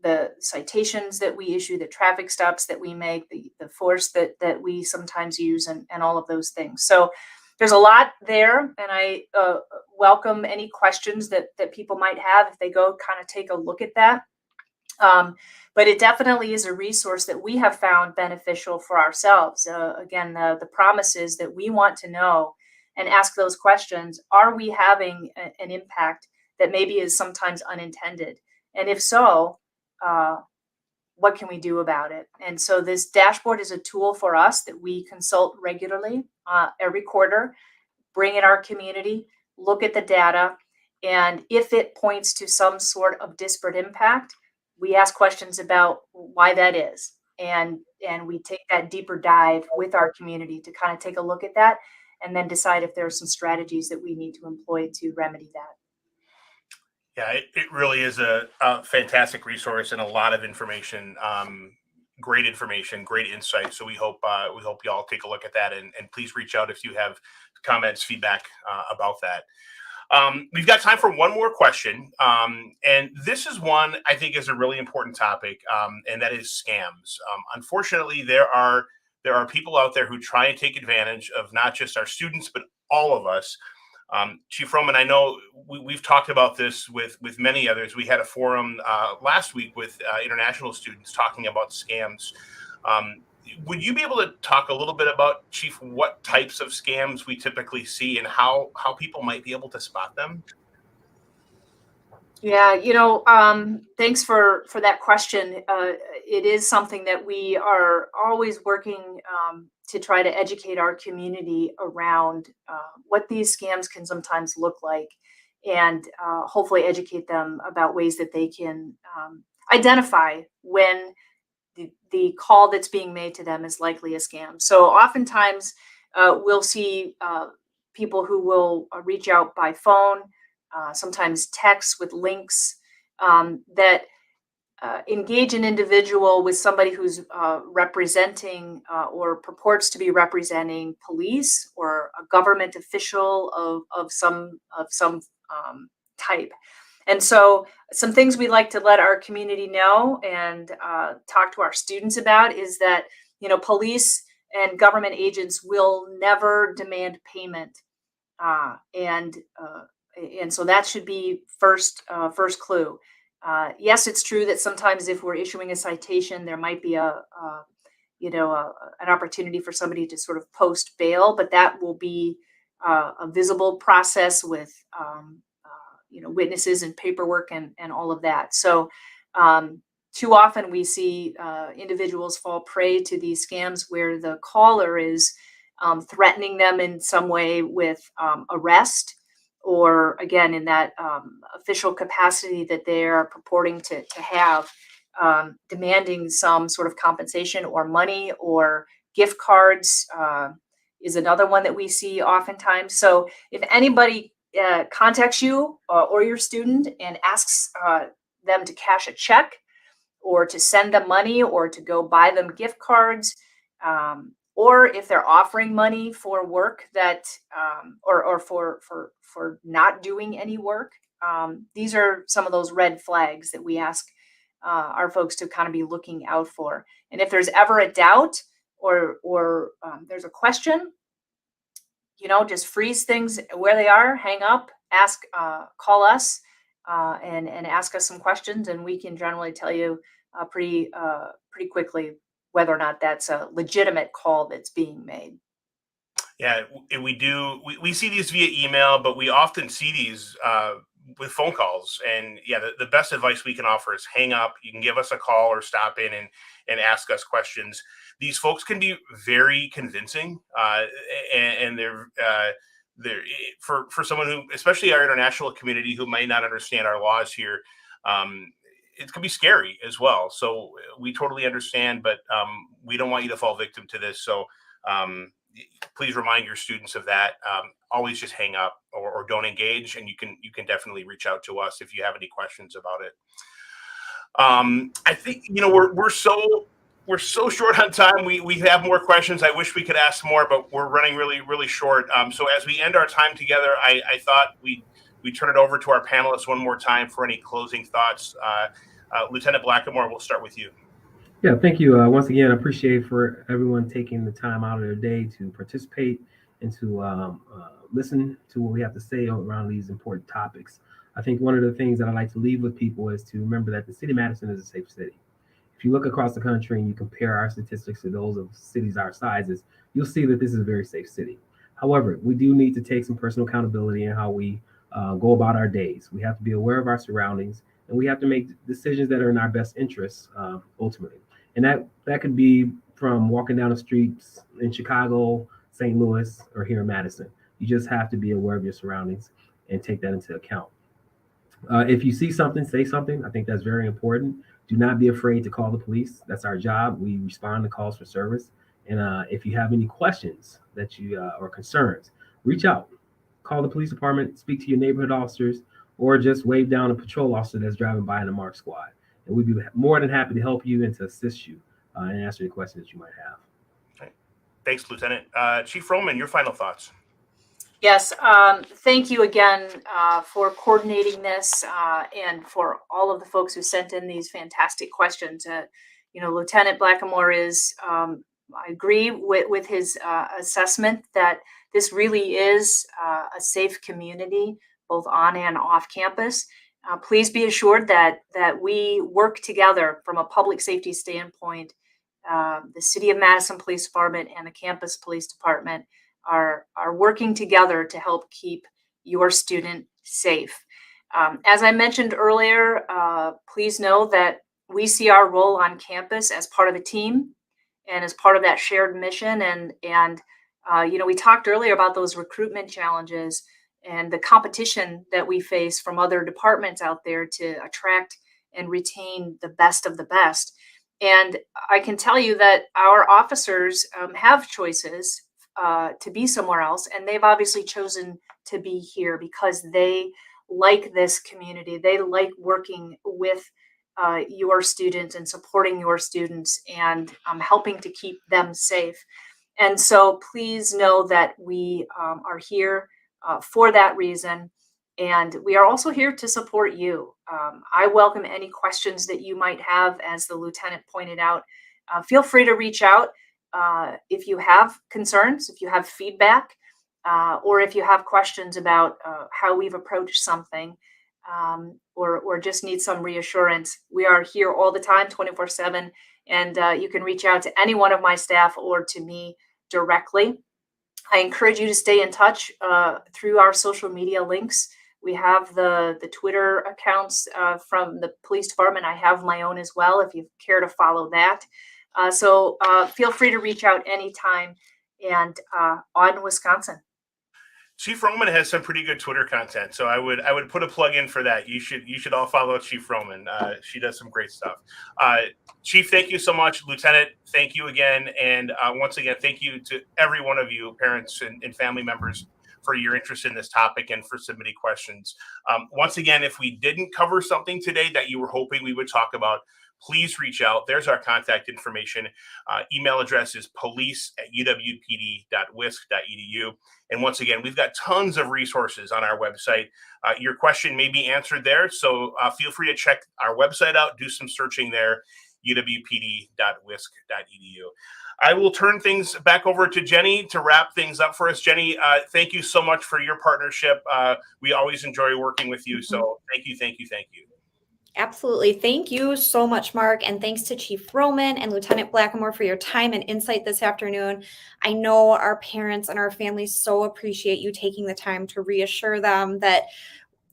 S3: the citations that we issue, the traffic stops that we make, the force that we sometimes use, and all of those things. So there's a lot there, and I welcome any questions that people might have if they go kind of take a look at that. But it definitely is a resource that we have found beneficial for ourselves. Again, the promise is that we want to know and ask those questions. Are we having an impact that maybe is sometimes unintended? And if so, what can we do about it? And so this dashboard is a tool for us that we consult regularly every quarter, bring in our community, look at the data, and if it points to some sort of disparate impact, we ask questions about why that is. And we take that deeper dive with our community to kind of take a look at that and then decide if there are some strategies that we need to employ to remedy that.
S2: Yeah, it really is a fantastic resource and a lot of information, great information, great insight. So we hope you all take a look at that, and please reach out if you have comments, feedback about that. We've got time for one more question, and this is one I think is a really important topic, and that is scams. Unfortunately, there are people out there who try and take advantage of not just our students but all of us. Chief Roman, I know we've talked about this with many others. We had a forum last week with international students talking about scams. would you be able to talk a little bit about, Chief, what types of scams we typically see and how people might be able to spot them?
S3: Yeah, thanks for that question. It is something that we are always working to try to educate our community around what these scams can sometimes look like, and hopefully educate them about ways that they can identify when the call that's being made to them is likely a scam. So oftentimes we'll see people who will reach out by phone, sometimes text with links that engage an individual with somebody who's representing or purports to be representing police or a government official of some type. And so some things we like to let our community know and talk to our students about is that, police and government agents will never demand payment. Uh, and uh, and so that should be first clue. Yes, it's true that sometimes if we're issuing a citation, there might be an opportunity for somebody to sort of post bail, but that will be a visible process with witnesses and paperwork and all of that. So too often we see individuals fall prey to these scams where the caller is threatening them in some way with arrest, or again in that official capacity that they are purporting to have, demanding some sort of compensation or money or gift cards is another one that we see oftentimes. So if anybody contacts you or your student and asks them to cash a check or to send them money or to go buy them gift cards, or if they're offering money for work that or for not doing any work, these are some of those red flags that we ask our folks to kind of be looking out for. And if there's ever a doubt or there's a question, just freeze things where they are, hang up, call us, and ask us some questions, and we can generally tell you pretty quickly whether or not that's a legitimate call that's being made.
S2: Yeah, we do. We see these via email, but we often see these with phone calls. And yeah, the best advice we can offer is hang up. You can give us a call or stop in and ask us questions. These folks can be very convincing, and they're for someone who, especially our international community, who might not understand our laws here. It can be scary as well. So we totally understand, but we don't want you to fall victim to this. So please remind your students of that. Always just hang up or don't engage, and you can definitely reach out to us if you have any questions about it. I think we're so short on time. We have more questions. I wish we could ask more, but we're running really short. So as we end our time together, I thought we turn it over to our panelists one more time for any closing thoughts. Lieutenant Blackamore, we'll start with you.
S4: Yeah, thank you. Once again, I appreciate for everyone taking the time out of their day to participate and to listen to what we have to say around these important topics. I think one of the things that I like to leave with people is to remember that the city of Madison is a safe city. If you look across the country and you compare our statistics to those of cities our sizes, you'll see that this is a very safe city. However, we do need to take some personal accountability in how we go about our days. We have to be aware of our surroundings, and we have to make decisions that are in our best interests ultimately. And that could be from walking down the streets in Chicago, St. Louis, or here in Madison. You just have to be aware of your surroundings and take that into account. If you see something, say something. I think that's very important. Do not be afraid to call the police. That's our job. We respond to calls for service. And if you have any questions that you or concerns, reach out. Call the police department, speak to your neighborhood officers, or just wave down a patrol officer that's driving by in a marked squad. And we'd be more than happy to help you and to assist you and answer any questions that you might have.
S2: Okay. Thanks, Lieutenant. Chief Roman, your final thoughts.
S3: Yes, thank you again for coordinating this and for all of the folks who sent in these fantastic questions. Lieutenant Blackamore is, I agree with his assessment that this really is a safe community, both on and off campus. Please be assured that we work together from a public safety standpoint the City of Madison Police Department and the campus police department are working together to help keep your student safe. As I mentioned earlier, please know that we see our role on campus as part of a team and as part of that shared mission. And we talked earlier about those recruitment challenges and the competition that we face from other departments out there to attract and retain the best of the best. And I can tell you that our officers have choices to be somewhere else, and they've obviously chosen to be here because they like this community. They like working with your students and supporting your students and helping to keep them safe. And so please know that we are here for that reason. And we are also here to support you. I welcome any questions that you might have, as the lieutenant pointed out. Feel free to reach out if you have concerns, if you have feedback, or if you have questions about how we've approached something, or just need some reassurance. We are here all the time, 24/7, and you can reach out to any one of my staff or to me directly. I encourage you to stay in touch through our social media links. We have the Twitter accounts from the police department. I have my own as well, if you care to follow that. So feel free to reach out anytime. And on Wisconsin.
S2: Chief Roman has some pretty good Twitter content, so I would put a plug in for that. You should all follow Chief Roman. She does some great stuff. Chief, thank you so much. Lieutenant, thank you again, and once again, thank you to every one of you, parents and family members, for your interest in this topic and for submitting questions. Once again, if we didn't cover something today that you were hoping we would talk about, please reach out. There's our contact information. Email address is police@uwpd.wisc.edu. And once again, we've got tons of resources on our website. Your question may be answered there, so feel free to check our website out, do some searching there, uwpd.wisc.edu. I will turn things back over to Jenny to wrap things up for us. Jenny, thank you so much for your partnership. We always enjoy working with you, so thank you.
S1: Absolutely. Thank you so much, Mark. And thanks to Chief Roman and Lieutenant Blackamore for your time and insight this afternoon. I know our parents and our families so appreciate you taking the time to reassure them that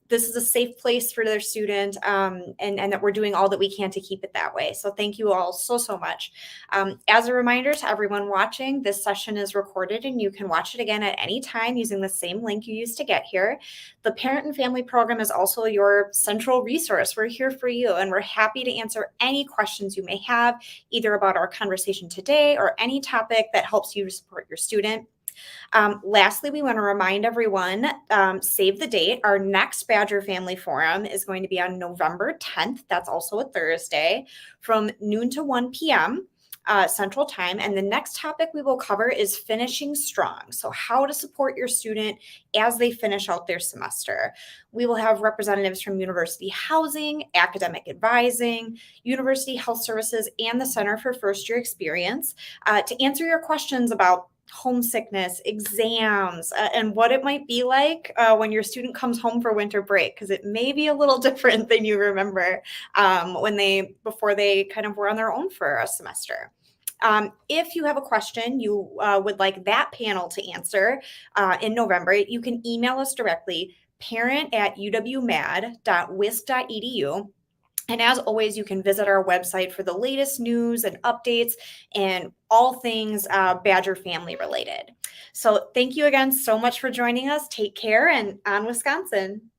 S1: this is a safe place for their student, and that we're doing all that we can to keep it that way. So thank you all so much. As a reminder to everyone watching, this session is recorded and you can watch it again at any time using the same link you used to get here. The Parent and Family Program is also your central resource. We're here for you, and we're happy to answer any questions you may have, either about our conversation today or any topic that helps you to support your student. Lastly, we want to remind everyone, save the date. Our next Badger Family Forum is going to be on November 10th. That's also a Thursday, from noon to 1 p.m. Central Time. And the next topic we will cover is finishing strong. So how to support your student as they finish out their semester. We will have representatives from University Housing, Academic Advising, University Health Services, and the Center for First Year Experience to answer your questions about homesickness, exams, and what it might be like when your student comes home for winter break, because it may be a little different than you remember before they kind of were on their own for a semester. If you have a question you would like that panel to answer in November, you can email us directly, parent@uwmad.wisc.edu. And as always, you can visit our website for the latest news and updates and all things Badger family related. So thank you again so much for joining us. Take care, and on Wisconsin.